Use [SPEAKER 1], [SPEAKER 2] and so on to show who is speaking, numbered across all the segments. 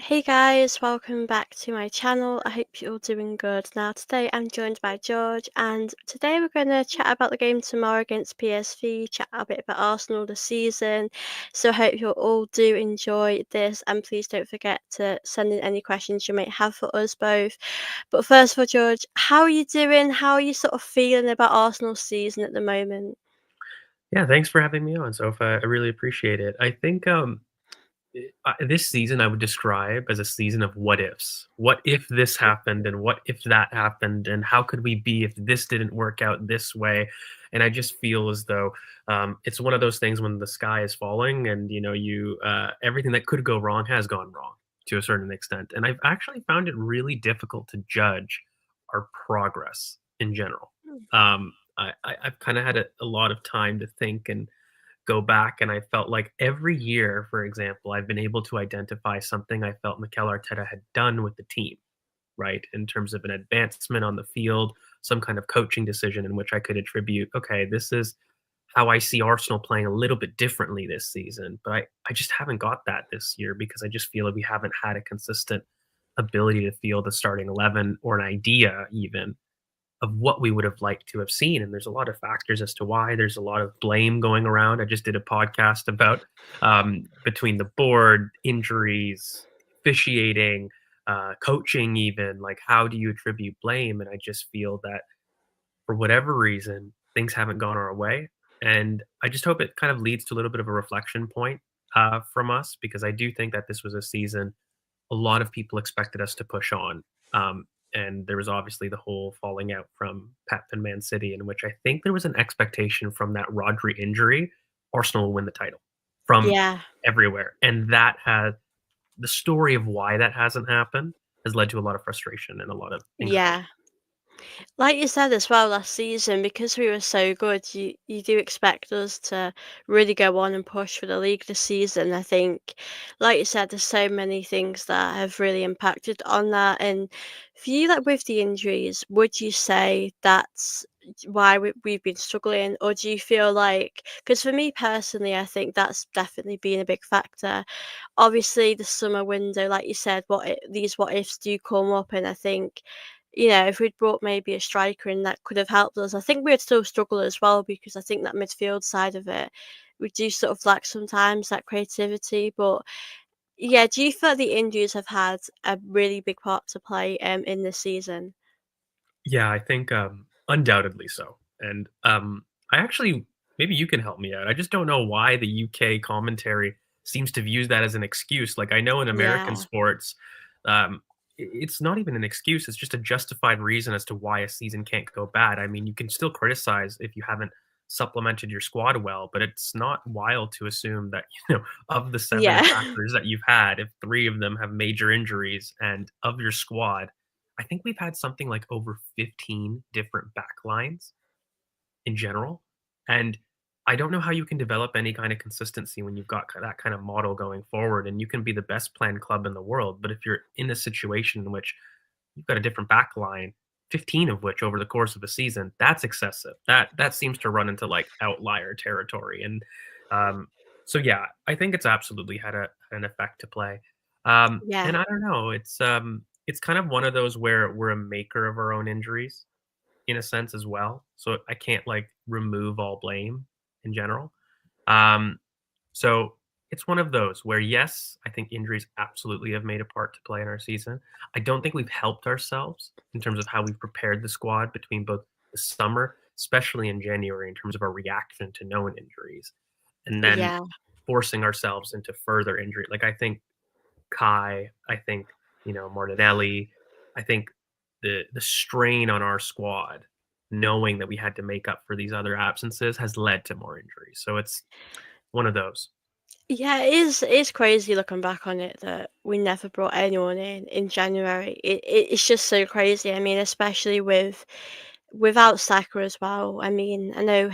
[SPEAKER 1] Hey guys, welcome back to my channel. I hope you're all doing good. Now, today I'm joined by George, and today we're going to chat about the game tomorrow against PSV, chat a bit about Arsenal this season. So, I hope you all do enjoy this, and please don't forget to send in any questions you might have for us both. But first of all, George, how are you doing? How are you sort of feeling about Arsenal's season at the moment?
[SPEAKER 2] Yeah, thanks for having me on, Sofa. I really appreciate it. I think this season I would describe as a season of what ifs. What if this happened, and what if that happened, and how could we be if this didn't work out this way? And I just feel as though it's one of those things when the sky is falling, and you everything that could go wrong has gone wrong to a certain extent. And I've actually found it really difficult to judge our progress in general. I've kind of had a lot of time to think and go back, and I felt like every year, for example, I've been able to identify something I felt Mikel Arteta had done with the team, right? In terms of an advancement on the field, some kind of coaching decision in which I could attribute, okay, this is how I see Arsenal playing a little bit differently this season. But I just haven't got that this year because I just feel like we haven't had a consistent ability to field a starting 11 or an idea even of what we would have liked to have seen. And there's a lot of factors as to why. There's a lot of blame going around. I just did a podcast about between the board, injuries, officiating, coaching, even like how do you attribute blame? And I just feel that for whatever reason, things haven't gone our way. And I just hope it kind of leads to a little bit of a reflection point from us, because I do think that this was a season a lot of people expected us to push on. And there was obviously the whole falling out from Pep and Man City, in which I think there was an expectation from that Rodri injury, Arsenal will win the title from
[SPEAKER 1] Yeah,
[SPEAKER 2] everywhere. And that has the story of why that hasn't happened has led to a lot of frustration and a lot of anxiety.
[SPEAKER 1] yeah. Like you said as well last season, because we were so good, you do expect us to really go on and push for the league this season. I think, like you said, there's so many things that have really impacted on that. And for you, like with the injuries, would you say that's why we've been struggling, or do you feel like? Because for me personally, I think that's definitely been a big factor. Obviously, the summer window, like you said, these what ifs do come up, and I think if we'd brought maybe a striker in that could have helped us, I think we'd still struggle as well because I think that midfield side of it, we do sort of lack sometimes that creativity. But yeah, do you feel like the injuries have had a really big part to play in this season?
[SPEAKER 2] Yeah, I think undoubtedly so. And I actually, maybe you can help me out. I just don't know why the UK commentary seems to use that as an excuse. Like I know in American
[SPEAKER 1] Yeah.
[SPEAKER 2] sports, it's not even an excuse. It's just a justified reason as to why a season can't go bad. I mean, you can still criticize if you haven't supplemented your squad well, but it's not wild to assume that of the seven
[SPEAKER 1] Yeah.
[SPEAKER 2] attackers that you've had, if three of them have major injuries, and of your squad I think we've had something like over 15 different backlines in general. And I don't know how you can develop any kind of consistency when you've got that kind of model going forward. And you can be the best planned club in the world. But if you're in a situation in which you've got a different backline, 15 of which over the course of a season, that's excessive. That seems to run into like outlier territory. And um, so yeah, I think it's absolutely had an effect to play.
[SPEAKER 1] Yeah.
[SPEAKER 2] And I don't know, it's kind of one of those where we're a maker of our own injuries in a sense as well. So I can't like remove all blame in general. Um, so it's one of those where, yes, I think injuries absolutely have made a part to play in our season. I don't think we've helped ourselves in terms of how we've prepared the squad between both the summer, especially in January, in terms of our reaction to known injuries, and then
[SPEAKER 1] Yeah.
[SPEAKER 2] forcing ourselves into further injury. Like I think Kai, I think Martinelli, I think the strain on our squad, knowing that we had to make up for these other absences, has led to more injuries. So it's one of those.
[SPEAKER 1] Yeah, it is crazy looking back on it that we never brought anyone in January. It's just so crazy. I mean, especially without Saka as well. I mean, I know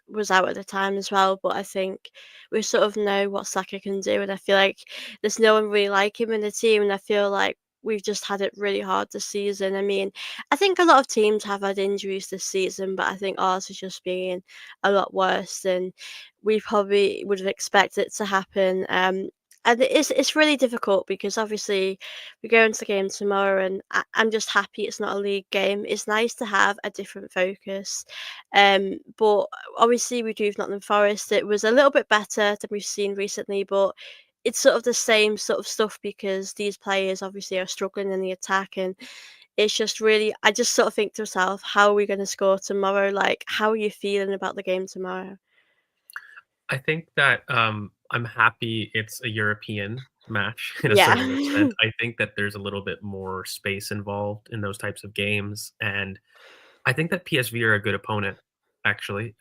[SPEAKER 1] was out at the time as well, but I think we sort of know what Saka can do, and I feel like there's no one really like him in the team, and I feel like we've just had it really hard this season. I mean, I think a lot of teams have had injuries this season, but I think ours has just been a lot worse than we probably would have expected to happen. And it's really difficult because obviously we go into the game tomorrow, and I'm just happy it's not a league game. It's nice to have a different focus, but obviously we do have Nottingham Forest. It was a little bit better than we've seen recently, but it's sort of the same sort of stuff because these players obviously are struggling in the attack, and it's just really I just sort of think to myself, how are we going to score tomorrow? Like, how are you feeling about the game tomorrow?
[SPEAKER 2] I think that, I'm happy it's a European match in a
[SPEAKER 1] Yeah,
[SPEAKER 2] certain extent. I think that there's a little bit more space involved in those types of games, and I think that PSV are a good opponent, actually,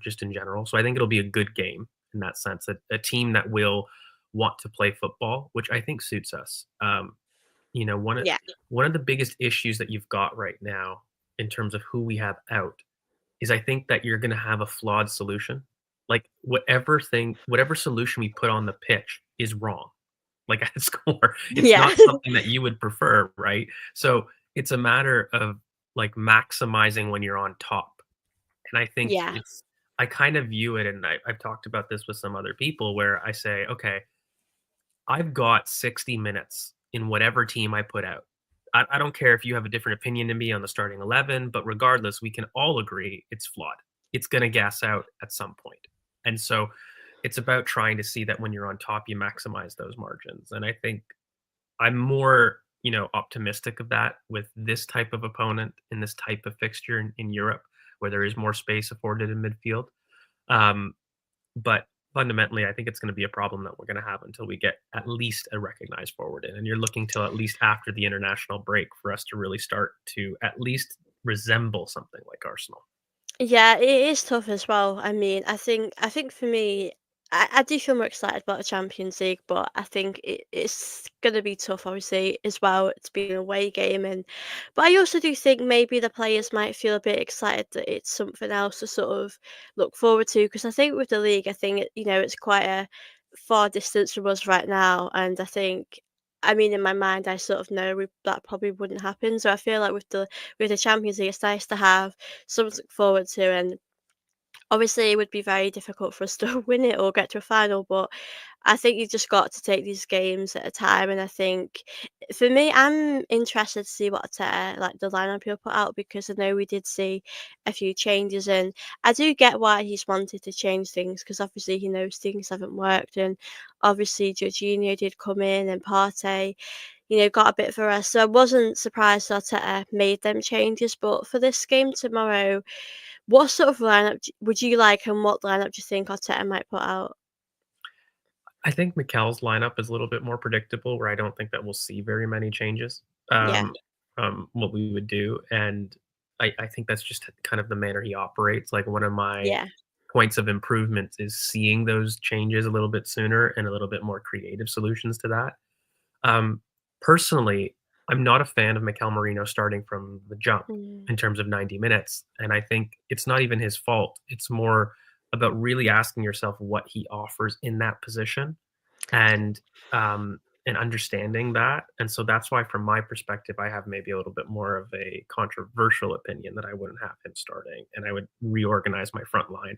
[SPEAKER 2] just in general. So I think it'll be a good game in that sense. A team that will want to play football, which I think suits us. You know,
[SPEAKER 1] yeah,
[SPEAKER 2] one of the biggest issues that you've got right now in terms of who we have out is I think that you're going to have a flawed solution. Like whatever solution we put on the pitch is wrong. Like at its core, it's
[SPEAKER 1] yeah,
[SPEAKER 2] not something that you would prefer, right? So it's a matter of like maximizing when you're on top. And I think
[SPEAKER 1] yeah,
[SPEAKER 2] I kind of view it, and I've talked about this with some other people where I say, okay, I've got 60 minutes in whatever team I put out. I don't care if you have a different opinion than me on the starting 11, but regardless, we can all agree it's flawed. It's going to gas out at some point. And so it's about trying to see that when you're on top, you maximize those margins. And I think I'm more, optimistic of that with this type of opponent in this type of fixture in Europe, where there is more space afforded in midfield. Um, but fundamentally, I think it's going to be a problem that we're going to have until we get at least a recognized forward in. And you're looking till at least after the international break for us to really start to at least resemble something like Arsenal.
[SPEAKER 1] yeah. It is tough as well. I mean, I think for me, I do feel more excited about the Champions League, but I think it's gonna be tough, obviously, as well. It's been an away game, and but I also do think maybe the players might feel a bit excited that it's something else to sort of look forward to. Because I think with the league, I think it's quite a far distance from us right now, and I think. I mean, in my mind, I sort of know that probably wouldn't happen. So I feel like with the Champions League, it's nice to have something to look forward to. And obviously, it would be very difficult for us to win it or get to a final, but I think you've just got to take these games at a time. And I think for me, I'm interested to see what like the lineup he'll put out because I know we did see a few changes, and I do get why he's wanted to change things because obviously he knows things haven't worked, and obviously Jorginho did come in and Partey, got a bit of a rest. So I wasn't surprised Arteta made them changes, but for this game tomorrow. What sort of lineup would you like, and what lineup do you think Arteta might put out?
[SPEAKER 2] I think Mikel's lineup is a little bit more predictable, where I don't think that we'll see very many changes
[SPEAKER 1] Yeah,
[SPEAKER 2] from what we would do. And I think that's just kind of the manner he operates. Like one of my
[SPEAKER 1] yeah,
[SPEAKER 2] points of improvement is seeing those changes a little bit sooner and a little bit more creative solutions to that. Um, Personally, I'm not a fan of Mikel Merino starting from the jump
[SPEAKER 1] mm,
[SPEAKER 2] in terms of 90 minutes, and I think it's not even his fault. It's more about really asking yourself what he offers in that position and and understanding that. And so that's why, from my perspective, I have maybe a little bit more of a controversial opinion that I wouldn't have him starting, and I would reorganize my front line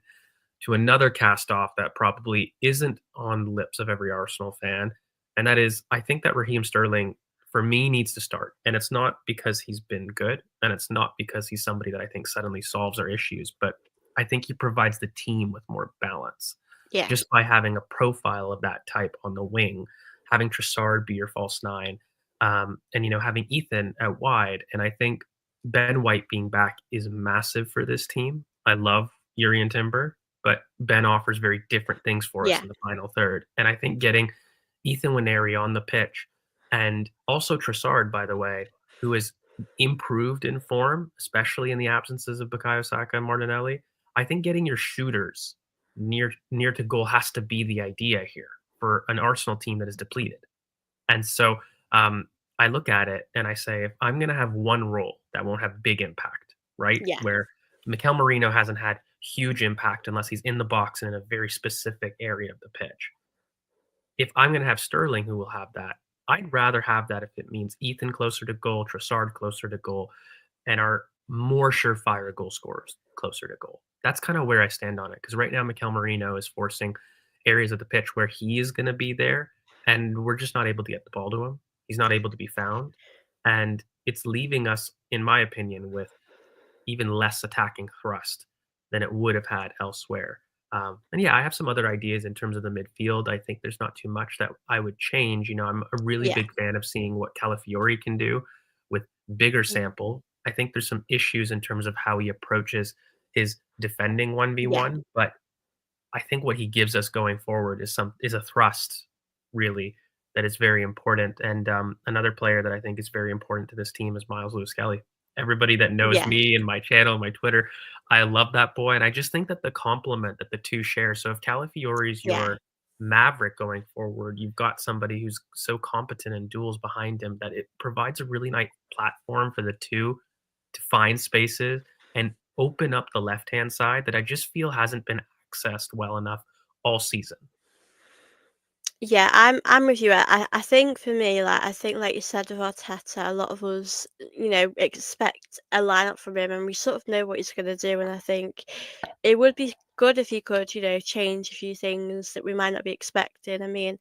[SPEAKER 2] to another cast off that probably isn't on the lips of every Arsenal fan. And that is, I think that Raheem Sterling, for me, needs to start. And it's not because he's been good, and it's not because he's somebody that I think suddenly solves our issues, but I think he provides the team with more balance
[SPEAKER 1] yeah,
[SPEAKER 2] just by having a profile of that type on the wing, having Trossard be your false nine, and having Ethan out wide. And I think Ben White being back is massive for this team. I love Yuri and Timber, but Ben offers very different things for us
[SPEAKER 1] yeah,
[SPEAKER 2] in the final third. And I think getting Ethan Waneri on the pitch and also Trossard, by the way, who has improved in form, especially in the absences of Bukayo Saka and Martinelli. I think getting your shooters near to goal has to be the idea here for an Arsenal team that is depleted. And so I look at it and I say, if I'm going to have one role that won't have big impact, right?
[SPEAKER 1] yeah,
[SPEAKER 2] Where Mikel Merino hasn't had huge impact unless he's in the box and in a very specific area of the pitch. If I'm going to have Sterling who will have that, I'd rather have that if it means Ethan closer to goal, Trossard closer to goal, and our more surefire goal scorers closer to goal. That's kind of where I stand on it because right now Mikel Merino is forcing areas of the pitch where he is going to be there, and we're just not able to get the ball to him. He's not able to be found, and it's leaving us, in my opinion, with even less attacking thrust than it would have had elsewhere. And yeah, I have some other ideas in terms of the midfield. I think there's not too much that I would change. I'm a really
[SPEAKER 1] Yeah.
[SPEAKER 2] big fan of seeing what Calafiori can do with bigger
[SPEAKER 1] Mm.
[SPEAKER 2] sample. I think there's some issues in terms of how he approaches his defending
[SPEAKER 1] Yeah.
[SPEAKER 2] 1v1, but I think what he gives us going forward is a thrust, really, that is very important. And another player that I think is very important to this team is Miles Lewis Kelly. Everybody that knows
[SPEAKER 1] Yeah.
[SPEAKER 2] me and my channel, my Twitter, I love that boy, and I just think that the compliment that the two share. So if Calafiori is
[SPEAKER 1] Yeah.
[SPEAKER 2] your maverick going forward, you've got somebody who's so competent in duels behind him that it provides a really nice platform for the two to find spaces and open up the left-hand side that I just feel hasn't been accessed well enough all season.
[SPEAKER 1] Yeah, I'm with you. I think for me, like I think like you said with Arteta, a lot of us, expect a lineup from him and we sort of know what he's gonna do. And I think it would be good if he could, change a few things that we might not be expecting. I mean,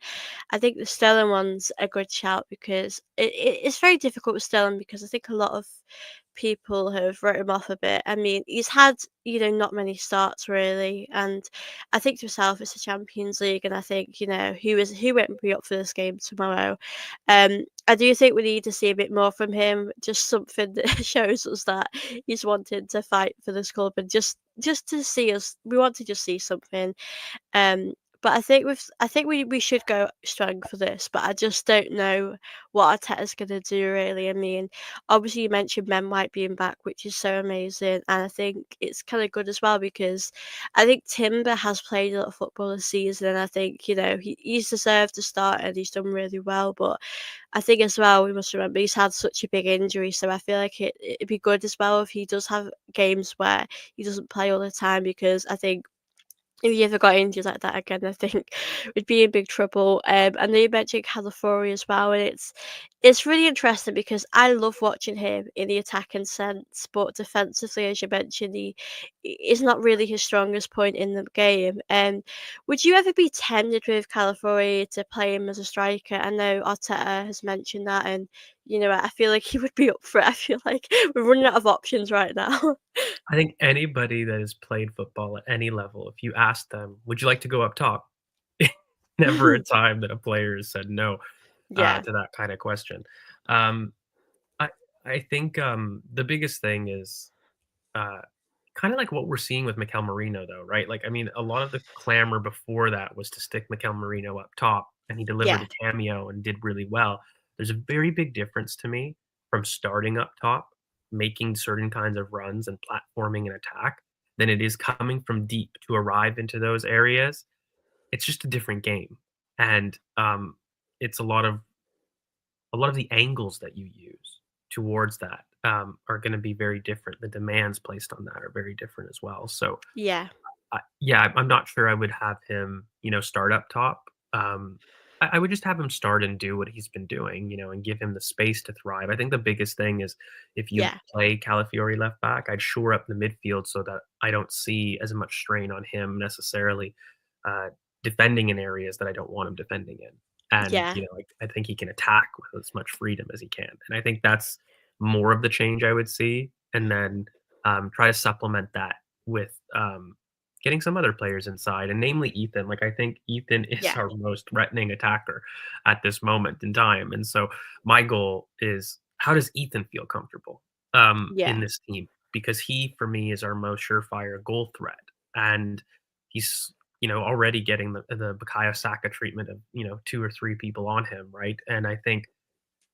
[SPEAKER 1] I think the Sterling one's a good shout because it's very difficult with Sterling because I think a lot of people have wrote him off a bit. I mean, he's had, not many starts really, and I think to myself it's a Champions League, and I think, who won't be up for this game tomorrow. I do think we need to see a bit more from him, just something that shows us that he's wanting to fight for this club and just to see us. We want to just see something. Um, but I think we should go strong for this, but I just don't know what Arteta's gonna do really. I mean, obviously you mentioned Ben White being back, which is so amazing, and I think it's kind of good as well because I think Timber has played a lot of football this season, and I think he's deserved to start and he's done really well. But I think as well we must remember he's had such a big injury, so I feel like it'd be good as well if he does have games where he doesn't play all the time because I think if he ever got injured like that again, I think we'd be in big trouble. I know you mentioned Calafiori as well, and it's really interesting because I love watching him in the attacking sense, but defensively, as you mentioned, he is not really his strongest point in the game. Would you ever be tempted with Calafiori to play him as a striker? I know Arteta has mentioned that, and I feel like he would be up for it. I feel like we're running out of options right now.
[SPEAKER 2] I think anybody that has played football at any level, if you ask them, "Would you like to go up top?" Never a time that a player has said no,
[SPEAKER 1] Yeah,
[SPEAKER 2] to that kinda question. Um, I I think, the biggest thing is, uh kind of like what we're seeing with Mikel Merino, though, right? Like, I mean, a lot of the clamor before that was to stick Mikel Merino up top, and he delivered
[SPEAKER 1] yeah,
[SPEAKER 2] a cameo and did really well. There's a very big difference to me from starting up top, making certain kinds of runs and platforming an attack, than it is coming from deep to arrive into those areas. It's just a different game, and it's a lot of the angles that you use towards that are going to be very different. The demands placed on that are very different as well. So
[SPEAKER 1] yeah.
[SPEAKER 2] yeah, I'm not sure I would have him, start up top. I would just have him start and do what he's been doing, and give him the space to thrive. I think the biggest thing is if you
[SPEAKER 1] Yeah,
[SPEAKER 2] play Calafiori left back, I'd shore up the midfield so that I don't see as much strain on him necessarily uh, defending in areas that I don't want him defending in. And
[SPEAKER 1] yeah,
[SPEAKER 2] I think he can attack with as much freedom as he can, and I think that's more of the change I would see. And then try to supplement that with getting some other players inside, and namely Ethan. Like, I think Ethan is
[SPEAKER 1] yeah,
[SPEAKER 2] our most threatening attacker at this moment in time. And so my goal is, how does Ethan feel comfortable in
[SPEAKER 1] yeah,
[SPEAKER 2] this team? Because he, for me, is our most surefire goal threat. And he's, already getting the Bukayo Saka treatment of, two or three people on him, right? And I think,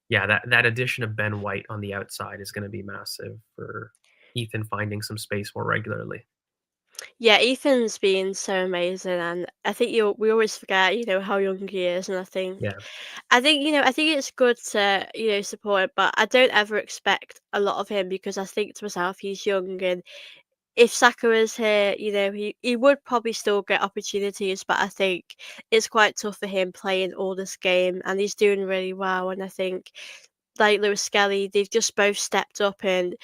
[SPEAKER 2] yeah, that addition of Ben White on the outside is going to be massive for Ethan finding some space more regularly.
[SPEAKER 1] yeah. Ethan's been so amazing, and I think we always forget, how young he is, and
[SPEAKER 2] Yeah.
[SPEAKER 1] I think it's good to support him, but I don't ever expect a lot of him because I think to myself he's young, and if Saka was here, he would probably still get opportunities, but I think it's quite tough for him playing all this game, and he's doing really well, and I think like Lewis Skelly, they've just both stepped up and,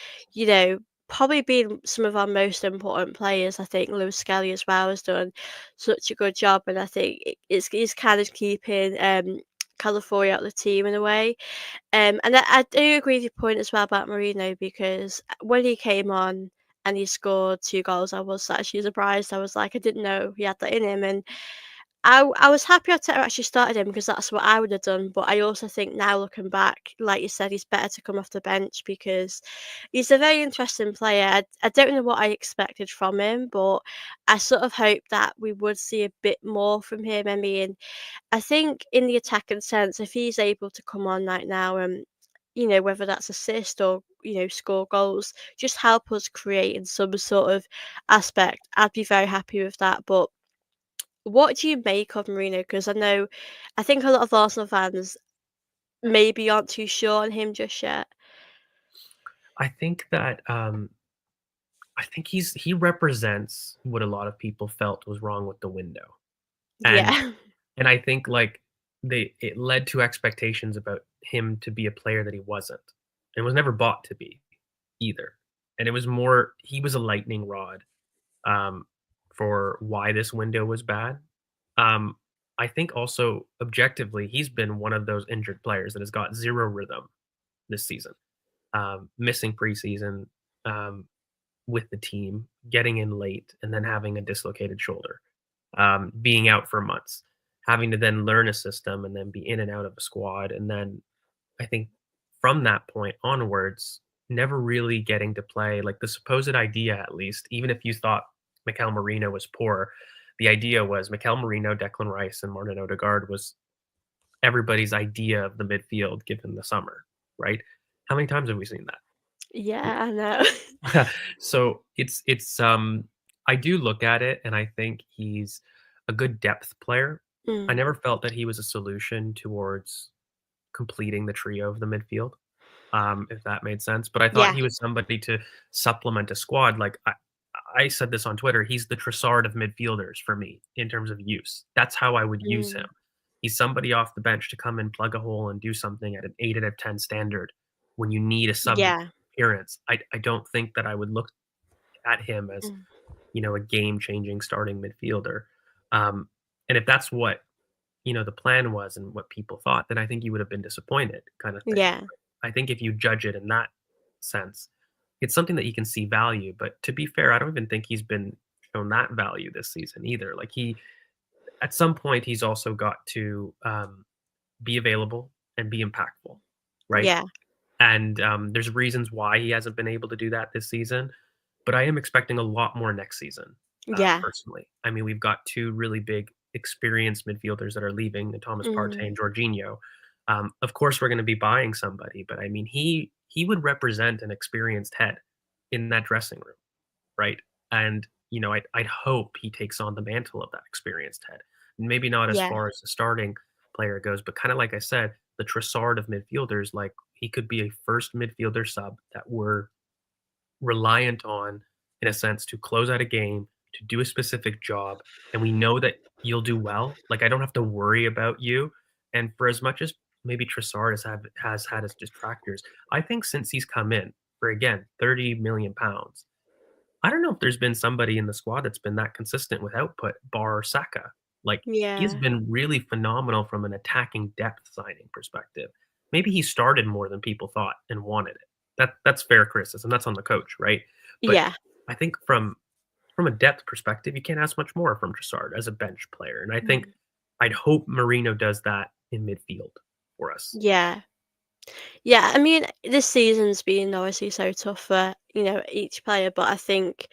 [SPEAKER 1] probably been some of our most important players. I think Lewis Skelly as well has done such a good job, and I think it's kind of keeping California out of the team in a way. And I do agree with your point as well about Marino because when he came on and he scored 2 goals, I was actually surprised. I was like, I didn't know he had that in him, and I was happy Arteta actually started him because that's what I would have done. But I also think now looking back, like you said, he's better to come off the bench because he's a very interesting player. I don't know what I expected from him, but I sort of hoped that we would see a bit more from him. I mean, I think in the attacking sense, if he's able to come on right now and whether that's assist or score goals, just help us create in some sort of aspect, I'd be very happy with that. But what do you make of Mourinho? Because I think a lot of Arsenal fans maybe aren't too sure on him just yet.
[SPEAKER 2] I think that I think he represents what a lot of people felt was wrong with the window. And
[SPEAKER 1] Yeah.
[SPEAKER 2] and I think, like, it led to expectations about him to be a player that he wasn't, and was never bought to be either. And it was more he was a lightning rod, um, for why this window was bad. Um, I think also objectively, he's been one of those injured players that has got 0 rhythm this season, missing preseason, um, with the team, getting in late, and then having a dislocated shoulder, being out for months, having to then learn a system and then be in and out of a squad. And then I think from that point onwards, never really getting to play like the supposed idea, at least, even if you thought Mikel Marino was poor, the idea was Mikel Marino, Declan Rice, and Martin Odegaard was everybody's idea of the midfield given the summer, right? How many times have we seen that?
[SPEAKER 1] Yeah, I know.
[SPEAKER 2] So I do look at it and I think he's a good depth player. I
[SPEAKER 1] Mm.
[SPEAKER 2] never felt that he was a solution towards completing the trio of the midfield, if that made sense. But I thought
[SPEAKER 1] Yeah.
[SPEAKER 2] he was somebody to supplement a squad. Like I said this on Twitter, he's the Trossard of midfielders for me in terms of use. That's how I would use him.
[SPEAKER 1] Mm.
[SPEAKER 2] He's somebody off the bench to come and plug a hole and do something at an 8 out of 10 standard when you need a sub
[SPEAKER 1] Yeah.
[SPEAKER 2] appearance. I don't think that I would look at him as,
[SPEAKER 1] Mm.
[SPEAKER 2] a game changing starting midfielder. Um, and if that's what, the plan was and what people thought, then I think you would have been disappointed, kind of thing.
[SPEAKER 1] Yeah.
[SPEAKER 2] I think if you judge it in that sense, it's something that you can see value. But to be fair, I don't even think he's been shown that value this season either. Like at some point, he's also got to be available and be impactful, right?
[SPEAKER 1] Yeah.
[SPEAKER 2] And there's reasons why he hasn't been able to do that this season. But I am expecting a lot more next season,
[SPEAKER 1] Yeah.
[SPEAKER 2] personally. I mean, we've got 2 really big experienced midfielders that are leaving, and Thomas Partey
[SPEAKER 1] Mm.
[SPEAKER 2] and Jorginho. Of course, we're gonna be buying somebody, but I mean, he would represent an experienced head in that dressing room, right? And, I'd hope he takes on the mantle of that experienced head. Maybe not as
[SPEAKER 1] Yeah.
[SPEAKER 2] far as the starting player goes, but kinda like I said, the Trossard of midfielders, like, he could be a first midfielder sub that we're reliant on, in a sense, to close out a game, to do a specific job, and we know that you'll do well. Like, I don't have to worry about you. And for as much as maybe Trossard has had his detractors, I think since he's come in for, again, 30 million pounds, I don't know if there's been somebody in the squad that's been that consistent with output, bar Saka. Like, he's
[SPEAKER 1] Yeah.
[SPEAKER 2] been really phenomenal from an attacking depth signing perspective. Maybe he started more than people thought and wanted it. That's fair criticism. That's on the coach, right? But
[SPEAKER 1] Yeah.
[SPEAKER 2] I think from a depth perspective, you can't ask much more from Trossard as a bench player. And I think
[SPEAKER 1] Mm.
[SPEAKER 2] I'd hope Marino does that in midfield for us.
[SPEAKER 1] Yeah. Yeah, I mean, this season's been obviously so tough for, each player, but I think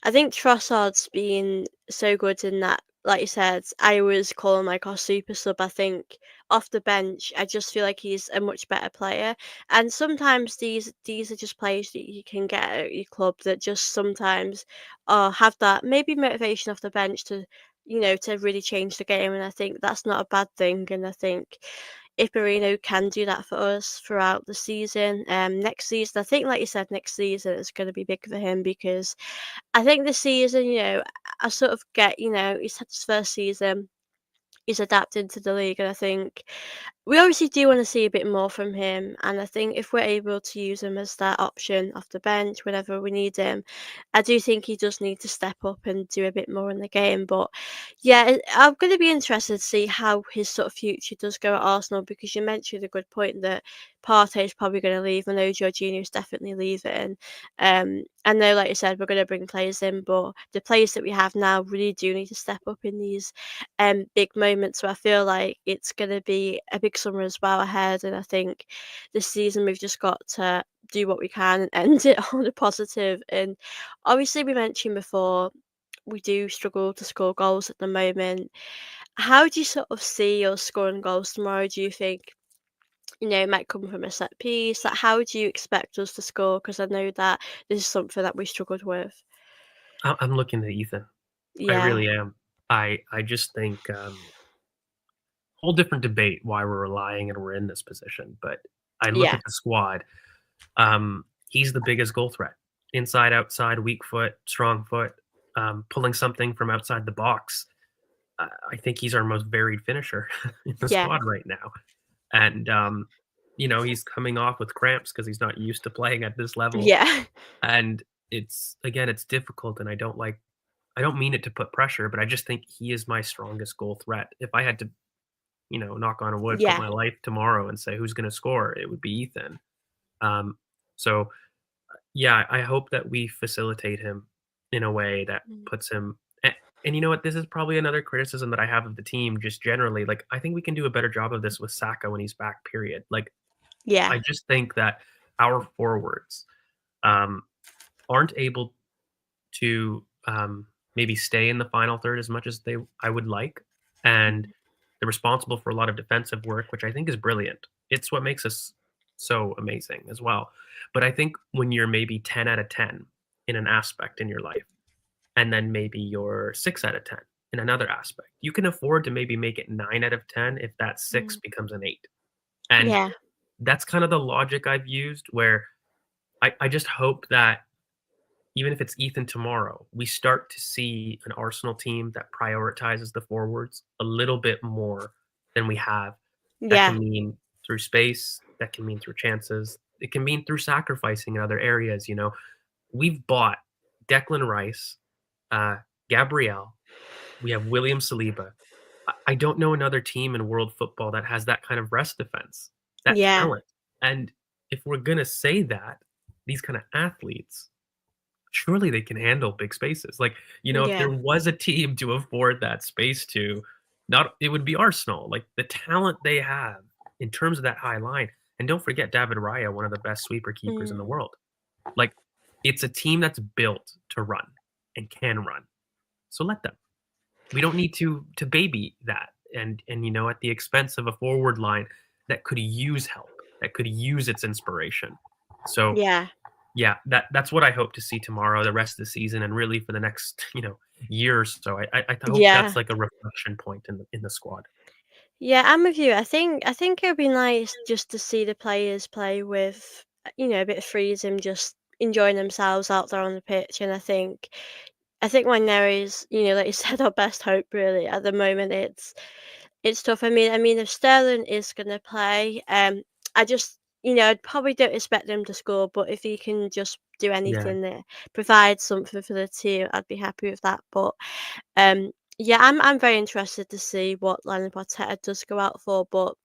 [SPEAKER 1] Trossard's been so good in that, like you said, I always call him like our super sub. I think off the bench, I just feel like he's a much better player. And sometimes these are just players that you can get at your club that just sometimes have that maybe motivation off the bench to really change the game. And I think that's not a bad thing. And I think if Marino can do that for us throughout the season, next season, I think, like you said, next season is going to be big for him because I think this season, I sort of get, he's had his first season, he's adapted to the league, and I think we obviously do want to see a bit more from him, and I think if we're able to use him as that option off the bench whenever we need him, I do think he does need to step up and do a bit more in the game. But yeah, I'm going to be interested to see how his sort of future does go at Arsenal because you mentioned a good point that Partey is probably going to leave. I know Jorginho is definitely leaving. I know, like you said, we're going to bring players in, but the players that we have now really do need to step up in these big moments. So I feel like it's going to be a big summer as well ahead. And I think this season we've just got to do what we can and end it on a positive. And obviously, we mentioned before we do struggle to score goals at the moment. How do you sort of see us scoring goals tomorrow? Do you think? It might come from a set piece. Like, how do you expect us to score? Because I know that this is something that we struggled with.
[SPEAKER 2] I'm looking at Ethan. I
[SPEAKER 1] Yeah,
[SPEAKER 2] really am. I just think, whole different debate why we're relying and we're in this position, but I look
[SPEAKER 1] yeah,
[SPEAKER 2] at the squad. He's the biggest goal threat. Inside, outside, weak foot, strong foot, pulling something from outside the box. I think he's our most varied finisher in the
[SPEAKER 1] yeah,
[SPEAKER 2] squad right now. And, he's coming off with cramps because he's not used to playing at this level.
[SPEAKER 1] yeah,
[SPEAKER 2] And it's difficult. And I don't mean it to put pressure, but I just think he is my strongest goal threat. If I had to, knock on wood, put
[SPEAKER 1] yeah.
[SPEAKER 2] my life tomorrow and say who's going to score, it would be Ethan. Um, so yeah, I hope that we facilitate him in a way that
[SPEAKER 1] Mm.
[SPEAKER 2] puts him. And you know what? This is probably another criticism that I have of the team, just generally. Like, I think we can do a better job of this with Saka when he's back. Period. Like,
[SPEAKER 1] Yeah.
[SPEAKER 2] I just think that our forwards um, aren't able to maybe stay in the final third as much as they I would like, and
[SPEAKER 1] Mm.
[SPEAKER 2] they're responsible for a lot of defensive work, which I think is brilliant. It's what makes us so amazing as well. But I think when you're maybe 10 out of 10 in an aspect in your life, and then maybe you're 6 out of 10 in another aspect, you can afford to maybe make it 9 out of 10 if that 6
[SPEAKER 1] Mm.
[SPEAKER 2] becomes an 8. And
[SPEAKER 1] Yeah.
[SPEAKER 2] that's kind of the logic I've used where I just hope that even if it's Ethan tomorrow, we start to see an Arsenal team that prioritizes the forwards a little bit more than we have. That
[SPEAKER 1] Yeah.
[SPEAKER 2] can mean through space, that can mean through chances, it can mean through sacrificing in other areas. We've bought Declan Rice, uh, Gabriel, we have William Saliba. I don't know another team in world football that has that kind of rest defense, that
[SPEAKER 1] Yeah.
[SPEAKER 2] talent. And if we're gonna say that, these kind of athletes, surely they can handle big spaces. Like, if
[SPEAKER 1] Yeah.
[SPEAKER 2] there was a team to afford that space to, not it would be Arsenal. Like the talent they have in terms of that high line. And don't forget David Raya, one of the best sweeper keepers in the
[SPEAKER 1] Mm.
[SPEAKER 2] world. Like it's a team that's built to run and can run. So let them. We don't need to baby that and at the expense of a forward line that could use help, that could use its inspiration. So
[SPEAKER 1] Yeah.
[SPEAKER 2] yeah, that's what I hope to see tomorrow, the rest of the season, and really for the next, year or so. I hope
[SPEAKER 1] Yeah.
[SPEAKER 2] that's like a reflection point in the squad.
[SPEAKER 1] Yeah, I'm with you. I think it would be nice just to see the players play with, a bit of freedom, just enjoying themselves out there on the pitch. And I think when there is, like you said, our best hope really at the moment. It's tough. I mean, if Sterling is gonna play, I just, I probably don't expect them to score, but if he can just do
[SPEAKER 2] Yeah.
[SPEAKER 1] anything that provides something for the team, I'd be happy with that. But yeah, I'm very interested to see what lineup Arteta does go out for. But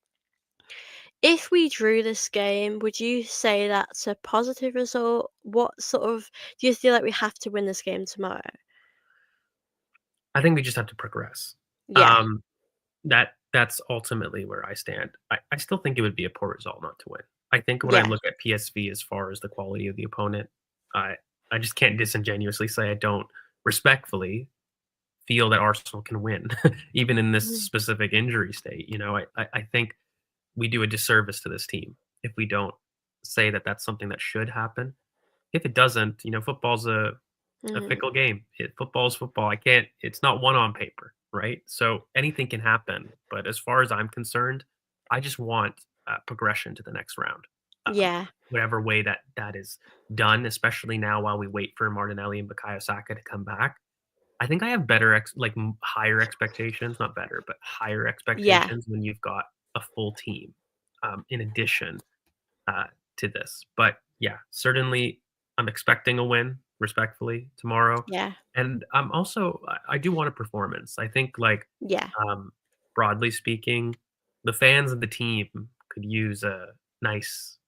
[SPEAKER 1] if we drew this game, would you say that's a positive result? What sort of do you feel like we have to win this game tomorrow?
[SPEAKER 2] I think we just have to progress.
[SPEAKER 1] Yeah,
[SPEAKER 2] Um, that's ultimately where I stand. I still think it would be a poor result not to win. I think when I
[SPEAKER 1] yeah,
[SPEAKER 2] look at PSV as far as the quality of the opponent, I I just can't disingenuously say I don't respectfully feel that Arsenal can win, even in this
[SPEAKER 1] mhm,
[SPEAKER 2] specific injury state. I think we do a disservice to this team if we don't say that that's something that should happen. If it doesn't, football's a
[SPEAKER 1] mhm,
[SPEAKER 2] fickle game. Football's football. I can't. It's not one on paper, right? So anything can happen. But as far as I'm concerned, I just want progression to the next round,
[SPEAKER 1] yeah,
[SPEAKER 2] whatever way that is done. Especially now, while we wait for Martinelli and Bukayo Saka to come back. I think I have better higher expectations, not better, but higher
[SPEAKER 1] yeah,
[SPEAKER 2] expectations when you've got a full team in addition uh, to this. But yeah, certainly I'm expecting a win respectfully tomorrow.
[SPEAKER 1] Yeah.
[SPEAKER 2] And I'm also, I do want a performance. I think, like,
[SPEAKER 1] Yeah.
[SPEAKER 2] um, broadly speaking, the fans of the team could use a nice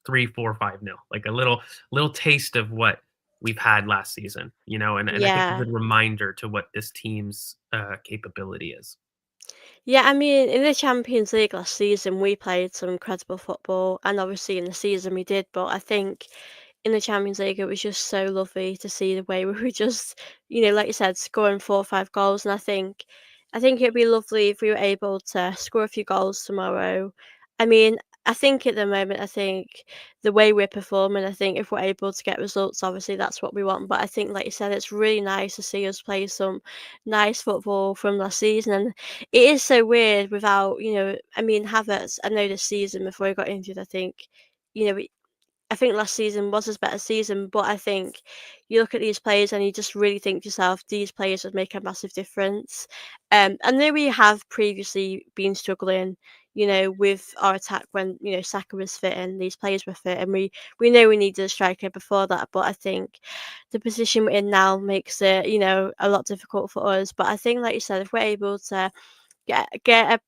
[SPEAKER 2] 3, 4, 5 nil, like a little taste of what we've had last season, and I think a
[SPEAKER 1] Yeah.
[SPEAKER 2] good reminder to what this team's capability is.
[SPEAKER 1] Yeah, I mean, in the Champions League last season, we played some incredible football, and obviously in the season we did. But I think in the Champions League, it was just so lovely to see the way we were just, like you said, scoring 4 or 5 goals. And I think it'd be lovely if we were able to score a few goals tomorrow. I mean, I think at the moment, I think the way we're performing, I think if we're able to get results, obviously that's what we want. But I think, like you said, it's really nice to see us play some nice football from last season. And it is so weird without, I mean, Havertz, I know this season before he got injured, you know, I think last season was his better season, but I think you look at these players and you just really think to yourself, these players would make a massive difference. I know we have previously been struggling, with our attack when, Saka was fit and these players were fit, and we know we needed a striker before that, but I think the position we're in now makes it, a lot difficult for us. But I think, like you said, if we're able to get a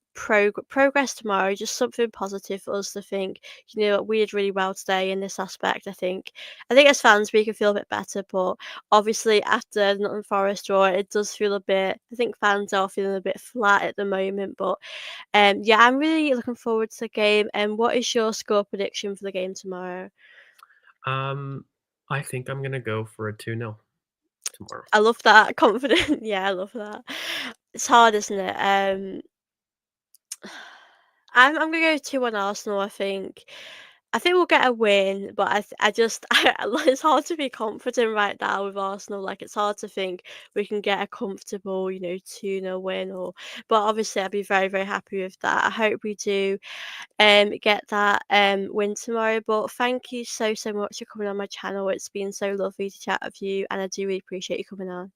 [SPEAKER 1] progress tomorrow, just something positive for us to think, we did really well today in this aspect. I think as fans we can feel a bit better, but obviously after the Nottingham Forest draw, it does feel a bit. I think fans are feeling a bit flat at the moment, but yeah, I'm really looking forward to the game. And what is your score prediction for the game tomorrow?
[SPEAKER 2] Um, I think I'm gonna go for a 2-0 tomorrow.
[SPEAKER 1] I love that confident. Yeah, I love that. It's hard, isn't it? I'm gonna go 2-1 Arsenal, I think. I think we'll get a win, but I just it's hard to be confident right now with Arsenal. Like, it's hard to think we can get a comfortable, 2-0 win, but obviously I'd be very, very happy with that. I hope we do get that win tomorrow. But thank you so, so much for coming on my channel. It's been so lovely to chat with you, and I do really appreciate you coming on.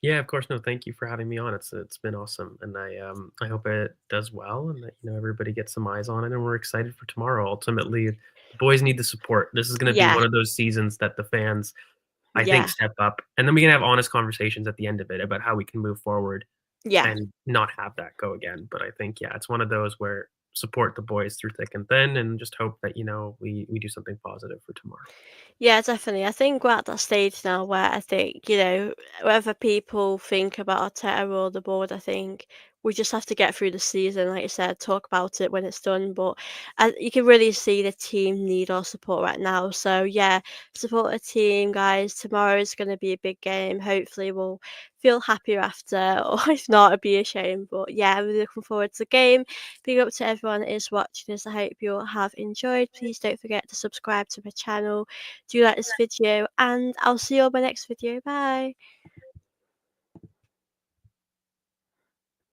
[SPEAKER 2] Yeah, of course. No, thank you for having me on. It's been awesome, and I hope it does well, and that everybody gets some eyes on it, and we're excited for tomorrow. Ultimately, the boys need the support. This is going to be
[SPEAKER 1] Yeah,
[SPEAKER 2] one of those seasons that the fans, I think,
[SPEAKER 1] yeah,
[SPEAKER 2] step up, and then we can have honest conversations at the end of it about how we can move forward
[SPEAKER 1] yeah.
[SPEAKER 2] and not have that go again. But I think, yeah, it's one of those where support the boys through thick and thin, and just hope that we do something positive for tomorrow.
[SPEAKER 1] Yeah, definitely. I think we're at that stage now where I think, whether people think about Arteta or the board, I think we just have to get through the season, like you said, talk about it when it's done. But you can really see the team need our support right now. So, yeah, support the team, guys. Tomorrow is going to be a big game. Hopefully, we'll feel happier after, or if not, it'd be a shame. But yeah, I'm really looking forward to the game. Big up to everyone that is watching this. I hope you all have enjoyed. Please don't forget to subscribe to my channel, do like this video, and I'll see you on my next video. Bye.